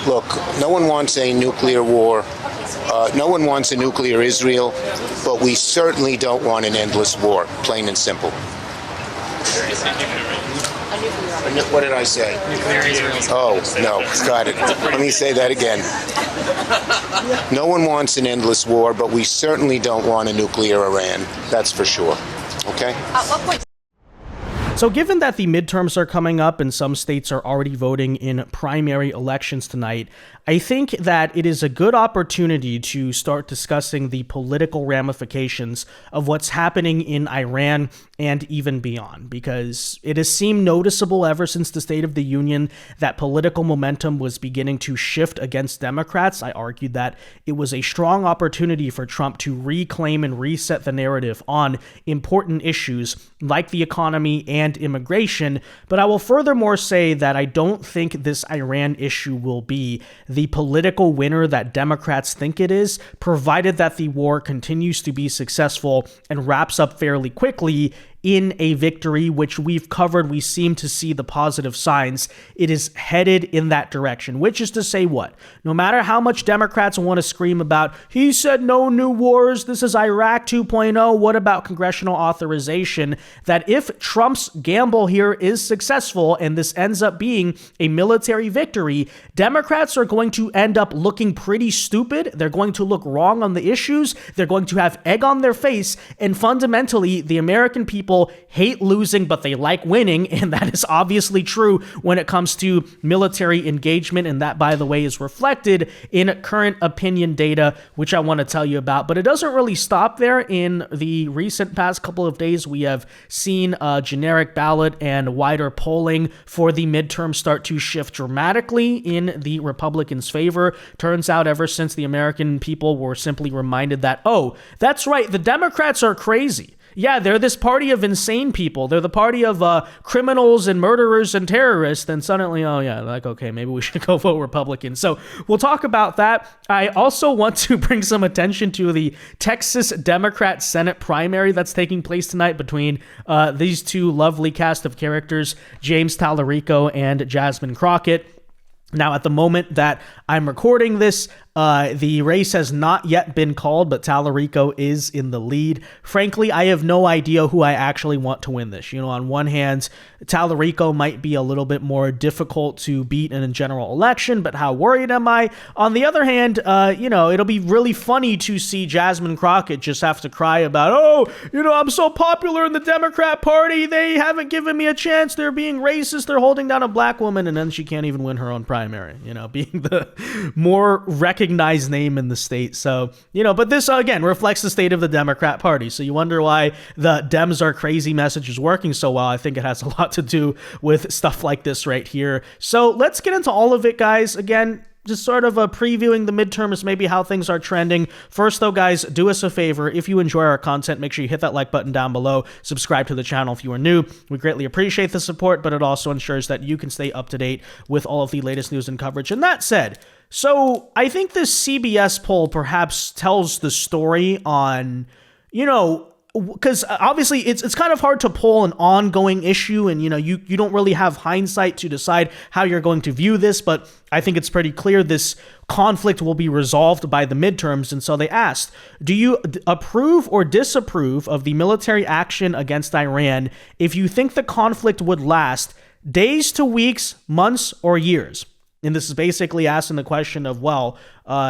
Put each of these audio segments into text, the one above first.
Look, no one wants a nuclear war. No one wants a nuclear Israel, but we certainly don't want an endless war, plain and simple. What did I say? Nuclear Israel. Oh, no, got it. Let me say that again. No one wants an endless war, but we certainly don't want a nuclear Iran. That's for sure. Okay? At what point? So given that the midterms are coming up and some states are already voting in primary elections tonight, I think that it is a good opportunity to start discussing the political ramifications of what's happening in Iran and even beyond, because it has seemed noticeable ever since the State of the Union that political momentum was beginning to shift against Democrats. I argued that it was a strong opportunity for Trump to reclaim and reset the narrative on important issues like the economy and immigration, but I will furthermore say that I don't think this Iran issue will be the political winner that Democrats think it is, provided that the war continues to be successful and wraps up fairly quickly in a victory, which we've covered. We seem to see the positive signs. It is headed in that direction, which is to say what? No matter how much Democrats want to scream about, he said no new wars, this is Iraq 2.0, what about congressional authorization? That if Trump's gamble here is successful and this ends up being a military victory, Democrats are going to end up looking pretty stupid. They're going to look wrong on the issues. They're going to have egg on their face. And fundamentally, the American people hate losing, but they like winning, and that is obviously true when it comes to military engagement, and that, by the way, is reflected in current opinion data, which I want to tell you about. But it doesn't really stop there. In the recent past couple of days, we have seen a generic ballot and wider polling for the midterm start to shift dramatically in the Republicans' favor. Turns out ever since the American people were simply reminded that, oh, that's right, the Democrats are crazy. Yeah, they're this party of insane people. They're the party of criminals and murderers and terrorists. Then suddenly, oh yeah, like, okay, maybe we should go vote Republican. So we'll talk about that. I also want to bring some attention to the Texas Democrat Senate primary that's taking place tonight between these two lovely cast of characters, James Talarico and Jasmine Crockett. Now, at the moment that I'm recording this, the race has not yet been called, but Talarico is in the lead. Frankly, I have no idea who I actually want to win this. You know, on one hand, Talarico might be a little bit more difficult to beat in a general election, but how worried am I? On the other hand, it'll be really funny to see Jasmine Crockett just have to cry about, oh, I'm so popular in the Democrat Party. They haven't given me a chance. They're being racist. They're holding down a black woman. And then she can't even win her own primary, being the more recognized name in the state. So, but this again reflects the state of the Democrat Party. So you wonder why the Dems are crazy message is working so well. I think it has a lot to do with stuff like this right here. So let's get into all of it, guys. Again, just sort of previewing the midterms, maybe how things are trending. First, though, guys, do us a favor. If you enjoy our content, make sure you hit that like button down below. Subscribe to the channel if you are new. We greatly appreciate the support, but it also ensures that you can stay up to date with all of the latest news and coverage. And that said, so I think this CBS poll perhaps tells the story on, because obviously it's kind of hard to poll an ongoing issue, and you don't really have hindsight to decide how you're going to view this, but I think it's pretty clear this conflict will be resolved by the midterms. And so they asked, do you approve or disapprove of the military action against Iran if you think the conflict would last days to weeks, months, or years? And this is basically asking the question of,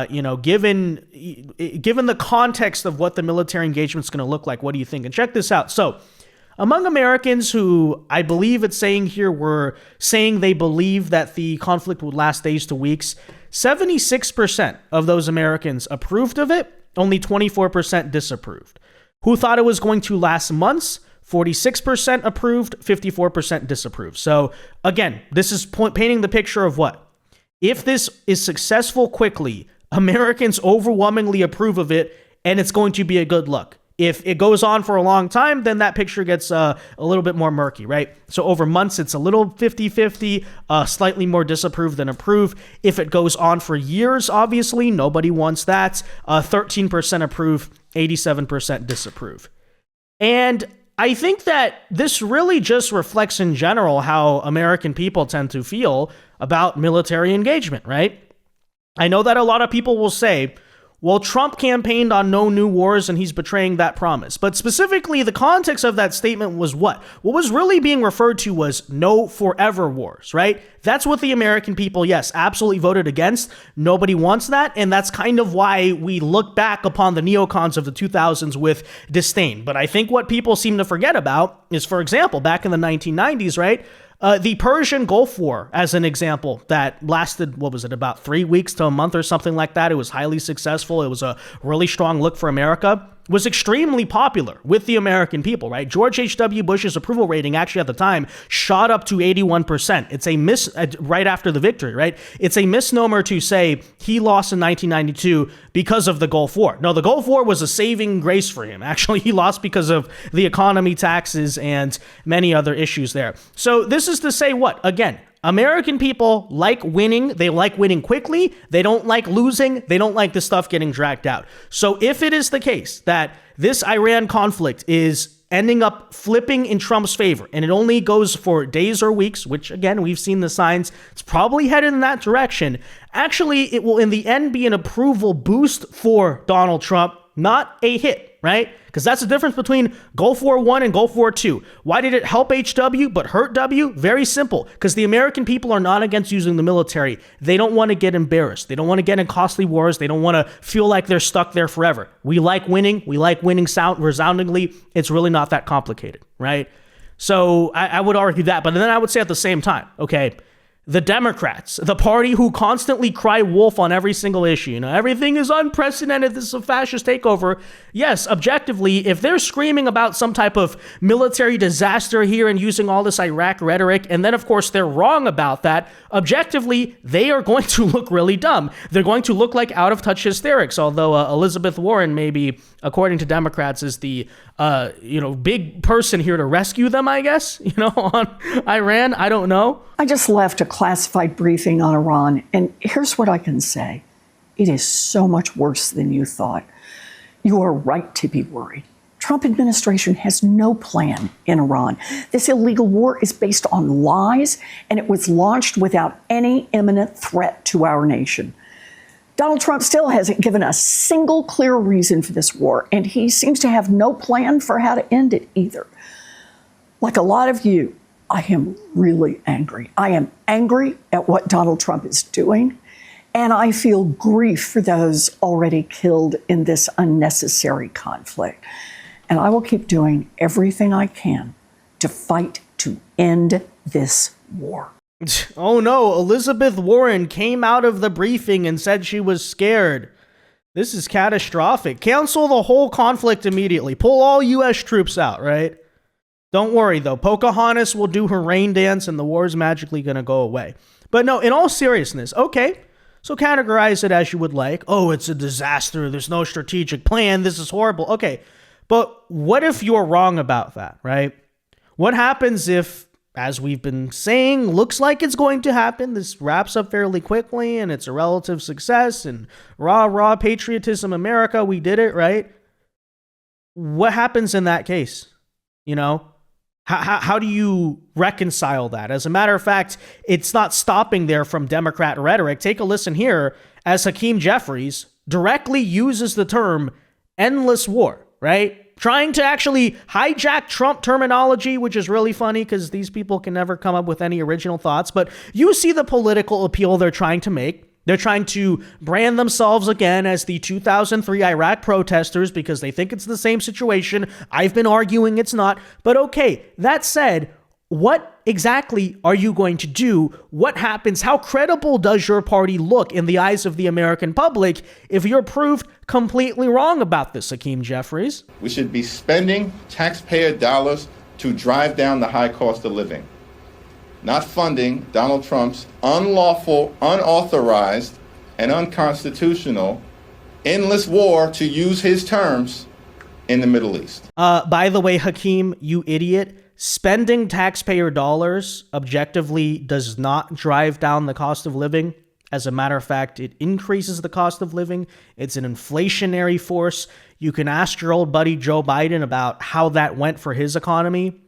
given the context of what the military engagement is going to look like, what do you think? And check this out. So among Americans who I believe it's saying here were saying they believe that the conflict would last days to weeks, 76% of those Americans approved of it, only 24% disapproved. Who thought it was going to last months? 46% approved, 54% disapproved. So again, this is painting the picture of what? If this is successful quickly, Americans overwhelmingly approve of it, and it's going to be a good look. If it goes on for a long time, then that picture gets a little bit more murky, right? So over months, it's a little 50-50, slightly more disapprove than approve. If it goes on for years, obviously, nobody wants that. 13% approve, 87% disapprove. And I think that this really just reflects in general how American people tend to feel about military engagement, right? I know that a lot of people will say, well, Trump campaigned on no new wars and he's betraying that promise. But specifically, the context of that statement was what? What was really being referred to was no forever wars, right? That's what the American people, yes, absolutely voted against. Nobody wants that. And that's kind of why we look back upon the neocons of the 2000s with disdain. But I think what people seem to forget about is, for example, back in the 1990s, right? The Persian Gulf War, as an example, that lasted, what was it, about 3 weeks to a month or something like that. It was highly successful. It was a really strong look for America. Was extremely popular with the American people, right? George H.W. Bush's approval rating actually at the time shot up to 81%. It's a right after the victory, right? It's a misnomer to say he lost in 1992 because of the Gulf War. No, the Gulf War was a saving grace for him. Actually, he lost because of the economy, taxes, and many other issues there. So this is to say what? Again, American people like winning. They like winning quickly. They don't like losing. They don't like the stuff getting dragged out. So if it is the case that this Iran conflict is ending up flipping in Trump's favor, and it only goes for days or weeks, which again, we've seen the signs, it's probably headed in that direction. Actually, it will in the end be an approval boost for Donald Trump, not a hit, right? Because that's the difference between Gulf War I and Gulf War II. Why did it help HW but hurt W? Very simple. Because the American people are not against using the military. They don't want to get embarrassed. They don't want to get in costly wars. They don't want to feel like they're stuck there forever. We like winning. We like winning resoundingly. It's really not that complicated, right? So I would argue that. But then I would say at the same time, okay, the Democrats, the party who constantly cry wolf on every single issue, everything is unprecedented, this is a fascist takeover. Yes, objectively, if they're screaming about some type of military disaster here and using all this Iraq rhetoric, and then of course they're wrong about that, objectively, they are going to look really dumb. They're going to look like out of touch hysterics, although Elizabeth Warren maybe, according to Democrats, is the big person here to rescue them, I guess, on Iran. I don't know. I just left a classified briefing on Iran, and here's what I can say. It is so much worse than you thought. You are right to be worried. Trump administration has no plan in Iran. This illegal war is based on lies, and it was launched without any imminent threat to our nation. Donald Trump still hasn't given a single clear reason for this war, and he seems to have no plan for how to end it either. Like a lot of you, I am really angry. I am angry at what Donald Trump is doing, and I feel grief for those already killed in this unnecessary conflict. And I will keep doing everything I can to fight to end this war. Oh no, Elizabeth Warren came out of the briefing and said she was scared. This is catastrophic. Cancel the whole conflict immediately. Pull all U.S. troops out, right? Don't worry, though. Pocahontas will do her rain dance and the war's magically going to go away. But no, in all seriousness, okay, so categorize it as you would like. Oh, it's a disaster. There's no strategic plan. This is horrible. Okay, but what if you're wrong about that, right? What happens if, as we've been saying, looks like it's going to happen, this wraps up fairly quickly and it's a relative success and rah, patriotism, America, we did it, right? What happens in that case? How do you reconcile that? As a matter of fact, it's not stopping there from Democrat rhetoric. Take a listen here as Hakeem Jeffries directly uses the term endless war, right? Trying to actually hijack Trump terminology, which is really funny because these people can never come up with any original thoughts. But you see the political appeal they're trying to make. They're trying to brand themselves again as the 2003 Iraq protesters because they think it's the same situation. I've been arguing it's not. But okay, that said, what exactly are you going to do? What happens? How credible does your party look in the eyes of the American public if you're proved completely wrong about this, Hakeem Jeffries? We should be spending taxpayer dollars to drive down the high cost of living, not funding Donald Trump's unlawful, unauthorized, and unconstitutional endless war, to use his terms, in the Middle East. By the way, Hakeem, you idiot, spending taxpayer dollars objectively does not drive down the cost of living. As a matter of fact, it increases the cost of living. It's an inflationary force. You can ask your old buddy Joe Biden about how that went for his economy.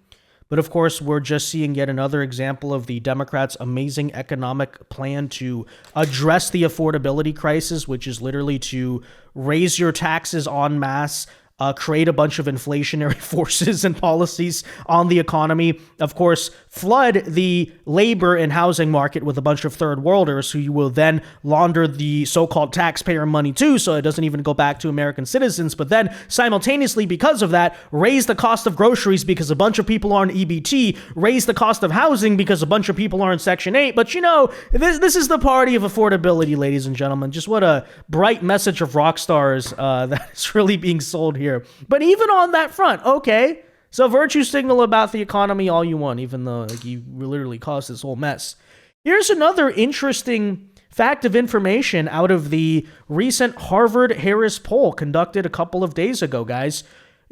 But of course, we're just seeing yet another example of the Democrats' amazing economic plan to address the affordability crisis, which is literally to raise your taxes en masse, create a bunch of inflationary forces and policies on the economy. Of course, flood the labor and housing market with a bunch of third worlders who you will then launder the so-called taxpayer money to, so it doesn't even go back to American citizens. But then simultaneously, because of that, raise the cost of groceries because a bunch of people are on EBT, raise the cost of housing because a bunch of people are in Section 8. But this is the party of affordability, ladies and gentlemen. Just what a bright message of rock stars that is really being sold here. But even on that front, okay, so virtue signal about the economy all you want, even though you literally caused this whole mess. Here's another interesting fact of information out of the recent Harvard-Harris poll conducted a couple of days ago, guys.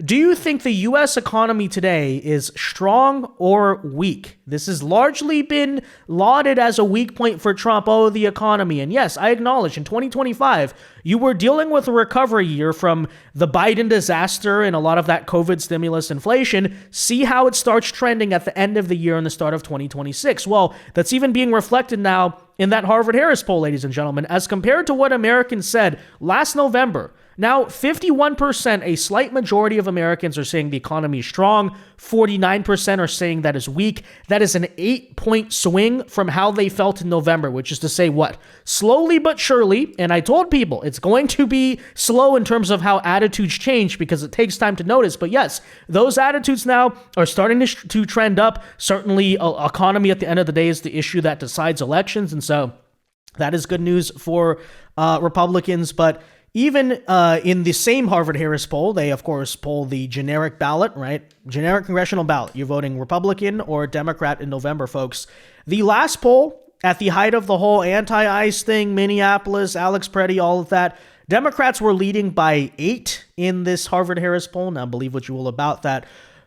Do you think the U.S. economy today is strong or weak? This has largely been lauded as a weak point for Trump. Oh, the economy. And yes, I acknowledge in 2025, you were dealing with a recovery year from the Biden disaster and a lot of that COVID stimulus inflation. See how it starts trending at the end of the year and the start of 2026. Well, that's even being reflected now in that Harvard-Harris poll, ladies and gentlemen, as compared to what Americans said last November. Now, 51%, a slight majority of Americans are saying the economy is strong. 49% are saying that is weak. That is an 8-point swing from how they felt in November, which is to say what? Slowly but surely, and I told people it's going to be slow in terms of how attitudes change because it takes time to notice. But yes, those attitudes now are starting to trend up. Certainly, economy at the end of the day is the issue that decides elections. And so that is good news for Republicans. But even in the same Harvard-Harris poll, they, of course, poll the generic ballot, right? Generic congressional ballot. You're voting Republican or Democrat in November, folks. The last poll, at the height of the whole anti-ICE thing, Minneapolis, Alex Preddy, all of that, Democrats were leading by 8 in this Harvard-Harris poll. Now, believe what you will about that.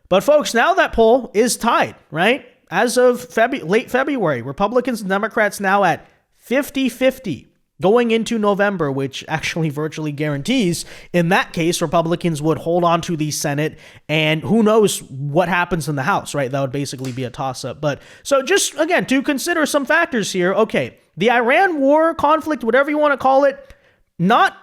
But, folks, now that poll is tied, right? As of late February, Republicans and Democrats now at 50-50. Going into November, which actually virtually guarantees, in that case, Republicans would hold on to the Senate, and who knows what happens in the House, right? That would basically be a toss-up. But so just, again, to consider some factors here, okay, the Iran war conflict, whatever you want to call it, not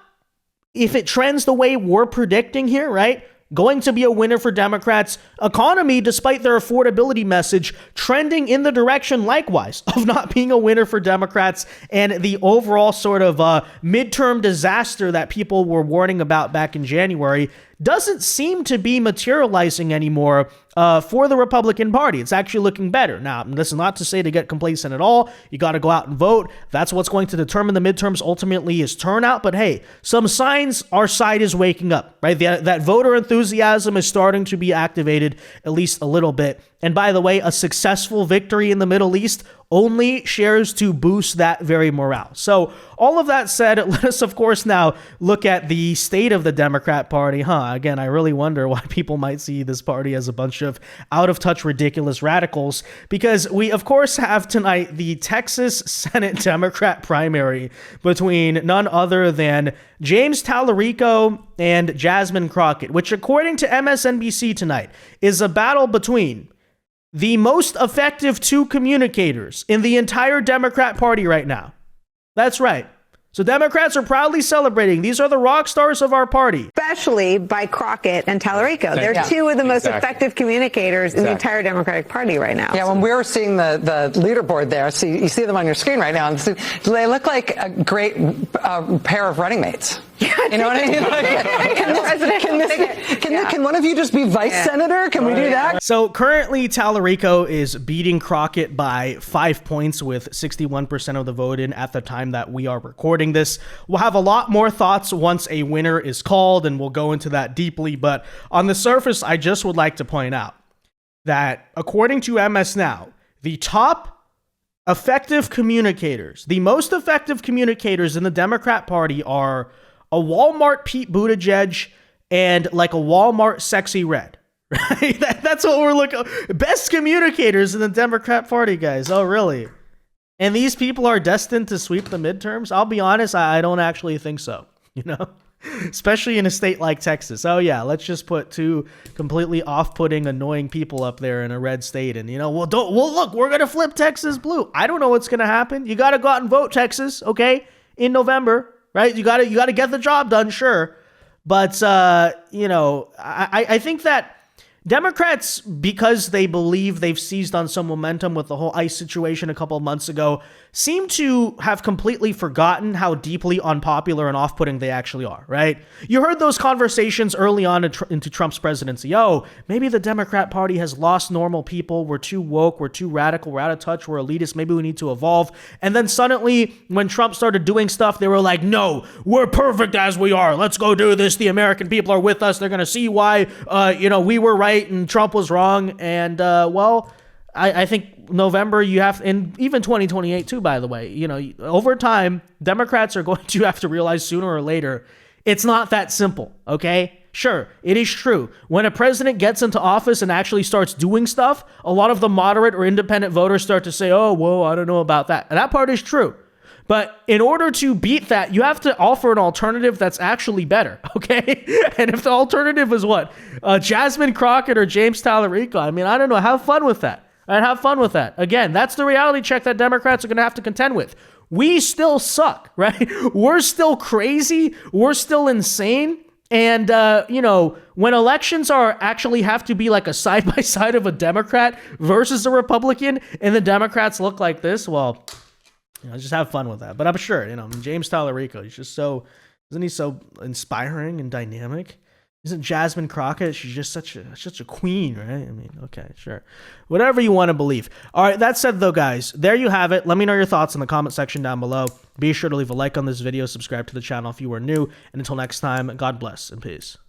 if it trends the way we're predicting here, right? Going to be a winner for Democrats. Economy, despite their affordability message, trending in the direction likewise of not being a winner for Democrats, and the overall sort of midterm disaster that people were warning about back in January doesn't seem to be materializing anymore for the Republican Party. It's actually looking better. Now, this is not to say to get complacent at all. You got to go out and vote. That's what's going to determine the midterms ultimately is turnout. But hey, some signs our side is waking up, right? That voter enthusiasm is starting to be activated at least a little bit. And by the way, a successful victory in the Middle East only shares to boost that very morale. So all of that said, let us, of course, now look at the state of the Democrat Party. Again, I really wonder why people might see this party as a bunch of out-of-touch, ridiculous radicals, because we, of course, have tonight the Texas Senate Democrat primary between none other than James Talarico and Jasmine Crockett, which, according to MSNBC tonight, is a battle between the most effective 2 communicators in the entire Democrat Party right now. That's right. So Democrats are proudly celebrating. These are the rock stars of our party. Especially by Crockett and Talarico. They're 2 of the most effective communicators in the entire Democratic Party right now. Yeah, when we were seeing the leaderboard there, so you see them on your screen right now, and so they look like a great pair of running mates. You know what I mean? Can one of you just be vice senator? Can we do that? So currently Talarico is beating Crockett by 5 points with 61% of the vote in at the time that we are recording this. We'll have a lot more thoughts once a winner is called, and we'll go into that deeply. But on the surface, I just would like to point out that according to MS Now, the top effective communicators, the most effective communicators in the Democrat Party are a Walmart Pete Buttigieg and like a Walmart Sexy Red. Right? That's what we're looking at. Best communicators in the Democrat Party, guys. Oh, really? And these people are destined to sweep the midterms? I'll be honest, I don't actually think so. You know? Especially in a state like Texas. Oh yeah, let's just put two completely off-putting, annoying people up there in a red state, and look, we're gonna flip Texas blue. I don't know what's gonna happen. You gotta go out and vote, Texas, okay? In November, right? You gotta get the job done, sure. But I think that Democrats, because they believe they've seized on some momentum with the whole ICE situation a couple of months ago, seem to have completely forgotten how deeply unpopular and off-putting they actually are, right? You heard those conversations early on into Trump's presidency. Oh, maybe the Democrat Party has lost normal people. We're too woke. We're too radical. We're out of touch. We're elitist. Maybe we need to evolve. And then suddenly, when Trump started doing stuff, they were like, no, we're perfect as we are. Let's go do this. The American people are with us. They're going to see why, we were right and Trump was wrong. And, I think November and even 2028 too, by the way, over time, Democrats are going to have to realize sooner or later, it's not that simple. Okay. Sure. It is true. When a president gets into office and actually starts doing stuff, a lot of the moderate or independent voters start to say, oh, whoa, I don't know about that. And that part is true. But in order to beat that, you have to offer an alternative that's actually better, okay? And if the alternative is what? Jasmine Crockett or James Talarico, I mean, I don't know. Have fun with that. All right, have fun with that. Again, that's the reality check that Democrats are going to have to contend with. We still suck, right? We're still crazy. We're still insane. And, when elections actually have to be like a side-by-side of a Democrat versus a Republican, and the Democrats look like this, well, just have fun with that. But I'm sure, James Talarico, isn't he so inspiring and dynamic? Isn't Jasmine Crockett? She's just such a queen, right? I mean, okay, sure. Whatever you want to believe. All right, that said, though, guys, there you have it. Let me know your thoughts in the comment section down below. Be sure to leave a like on this video, subscribe to the channel if you are new, and until next time, God bless and peace.